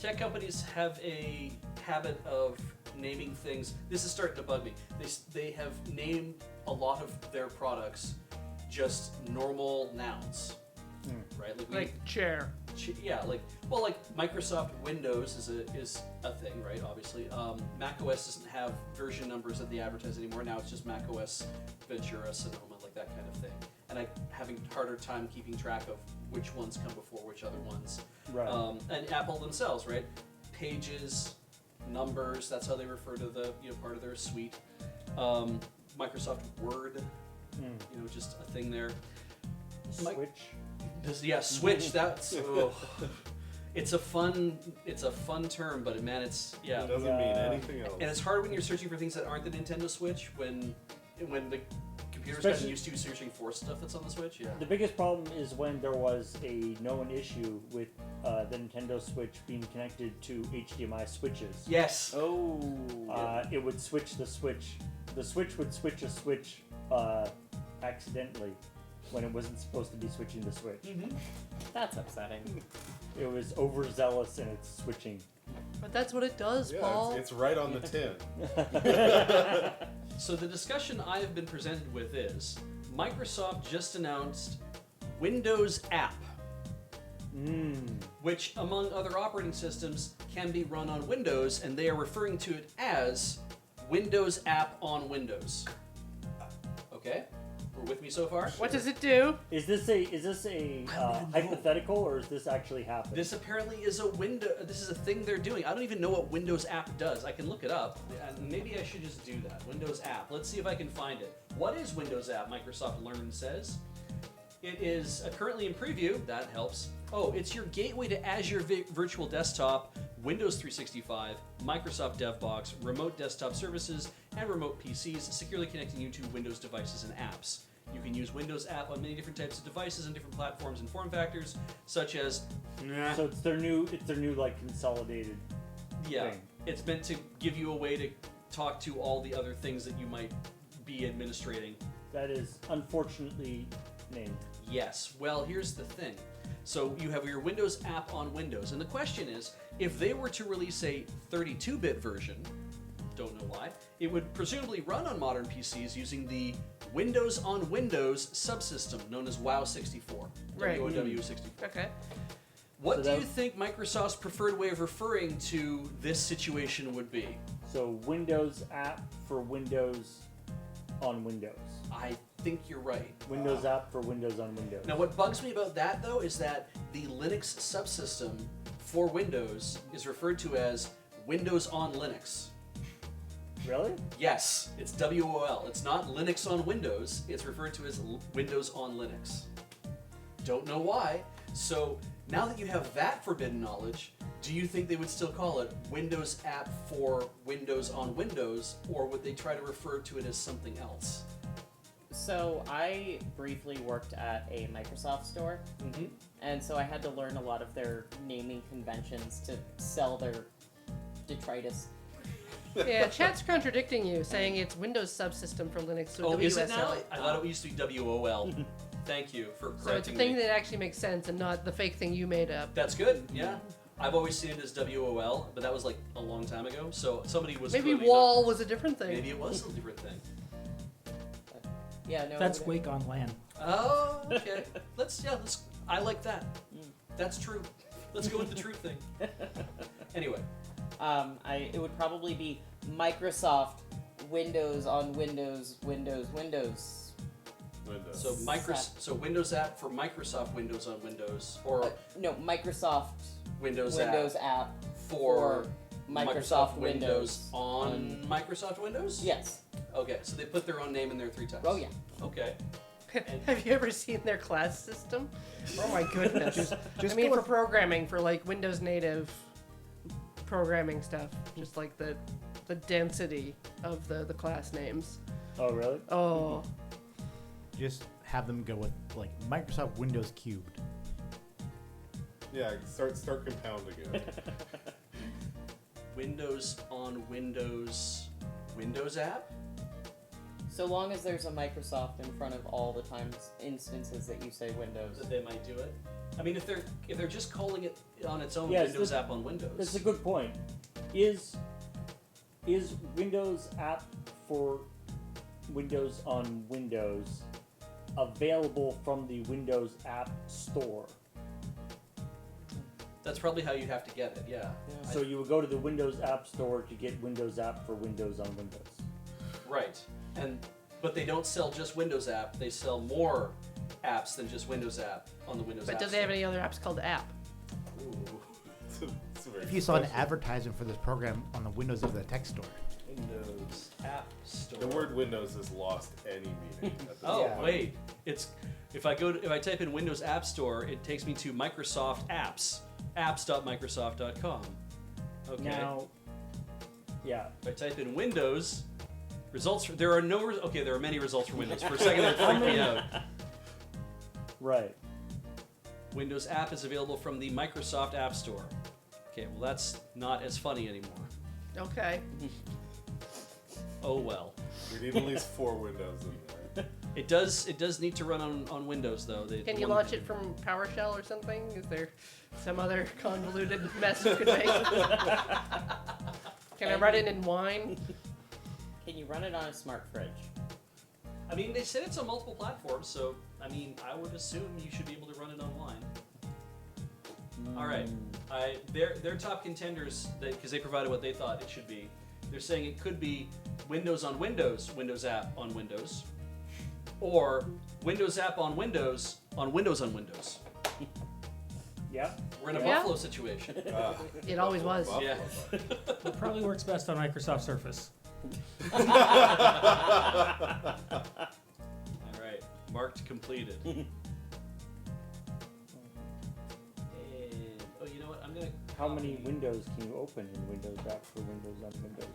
tech companies have a habit of naming things. This is starting to bug me. They have named a lot of their products just normal nouns, right? Like chair. Yeah, like Microsoft Windows is a thing, right? Obviously, Mac OS doesn't have version numbers that they advertise anymore. Now it's just Mac OS Ventura, Sonoma, like that kind of thing. And I'm having a harder time keeping track of which ones come before which other ones. Right. And Apple themselves, right? Pages, numbers. That's how they refer to the part of their suite. Microsoft Word, just a thing there. Switch. Switch. That's it's a fun term, but man, it doesn't mean anything else. And it's hard when you're searching for things that aren't the Nintendo Switch when the computer's gotten used to searching for stuff that's on the Switch. Yeah. The biggest problem is when there was a known issue with the Nintendo Switch being connected to HDMI switches. Yes. Oh. It would switch the switch. The switch would switch a switch accidentally when it wasn't supposed to be switching the switch. Mm-hmm. That's upsetting. It was overzealous in its switching. But that's what it does, Paul. It's right on the tin. So the discussion I have been presented with is Microsoft just announced Windows App, which among other operating systems can be run on Windows, and they are referring to it as Windows App on Windows. Okay? We're with me so far? What does it do? Is this a hypothetical, or is this actually happening? This apparently is this is a thing they're doing. I don't even know what Windows App does. I can look it up, and maybe I should just do that. Windows App. Let's see if I can find it. What is Windows App? Microsoft Learn says. It is currently in preview. That helps. Oh, it's your gateway to Azure Virtual Desktop, Windows 365, Microsoft DevBox, remote desktop services, and remote PCs, securely connecting you to Windows devices and apps. You can use Windows App on many different types of devices and different platforms and form factors, such as. So it's their new like consolidated. Yeah, thing. It's meant to give you a way to talk to all the other things that you might be administrating. That is unfortunately named. Yes. Well, here's the thing. So you have your Windows App on Windows, and the question is, if they were to release a 32-bit version, don't know why, it would presumably run on modern PCs using the Windows on Windows subsystem known as WoW64. Right. WoW64. Okay. What do you think Microsoft's preferred way of referring to this situation would be? So Windows App for Windows on Windows. I think you're right. Windows App for Windows on Windows. Now, what bugs me about that, though, is that the Linux subsystem for Windows is referred to as Windows on Linux. Really? Yes, it's WOL. It's not Linux on Windows. It's referred to as Windows on Linux. Don't know why. So now that you have that forbidden knowledge, do you think they would still call it Windows App for Windows on Windows, or would they try to refer to it as something else? So I briefly worked at a Microsoft store, and so I had to learn a lot of their naming conventions to sell their detritus. Yeah, chat's contradicting you, saying it's Windows subsystem for Linux. So Oh, is it WSL. now? I thought it used to be WOL. Thank you for correcting me. So it's a thing that actually makes sense and not the fake thing you made up. That's good, yeah. I've always seen it as WOL, but that was like a long time ago. So somebody was Maybe clearly wall was a different thing. Maybe it was a different thing. Yeah, no. That's Wake on LAN. Oh, okay. Let's. I like that. That's true. Let's go with the true thing. Anyway. It would probably be Microsoft Windows on Windows, Windows. So Windows App for Microsoft Windows on Windows, or no, Microsoft Windows app for Microsoft Windows on Microsoft Windows? Yes. Okay, so they put their own name in there 3 times. Oh yeah. Okay. Have you ever seen their class system? Oh my goodness. Just I mean, for programming, for like Windows native programming stuff, just like the density of the class names. Oh, really? Oh. Just have them go with like Microsoft Windows Cubed. Yeah, start compounding it. Windows on Windows app? So long as there's a Microsoft in front of all the times instances that you say Windows. That they might do it. I mean, if they're just calling it on its own, Yes, Windows app on Windows. That's a good point. Is Windows app for Windows on Windows available from the Windows App Store? That's probably how you'd have to get it. Yeah. So you would go to the Windows App Store to get Windows app for Windows on Windows. Right. But they don't sell just Windows app. They sell more apps than just Windows app on the Windows But App do they have any other apps called app? Ooh. It's a very If you saw an special- advertisement for this program on the windows of the tech store, Windows App Store. The word Windows has lost any meaning. At this Oh Yeah. point. wait, it's if I type in Windows App Store, it takes me to Microsoft Apps, apps.microsoft.com. Okay. Now, yeah. If I type in Windows, there are many results for Windows. For a second, that freaked me out. Right. Windows app is available from the Microsoft App Store. Okay, well that's not as funny anymore. Okay. Oh well. We need at least 4 windows in there. It does need to run on Windows though. Can you launch it from PowerShell or something? Is there some other convoluted mess you could make? Can I run it in Wine? Can you run it on a smart fridge? I mean, they said it's on multiple platforms, so I mean, I would assume you should be able to run it online. All right, their top contenders, because they provided what they thought it should be. They're saying it could be Windows on Windows, Windows app on Windows, or Windows app on Windows on Windows on Windows. Yeah. We're in a Yeah. Buffalo situation. It always was. Buffalo. Yeah. It probably works best on Microsoft Surface. All right, marked completed. And oh, you know what? I'm gonna. How many windows can you open in Windows app for Windows on Windows?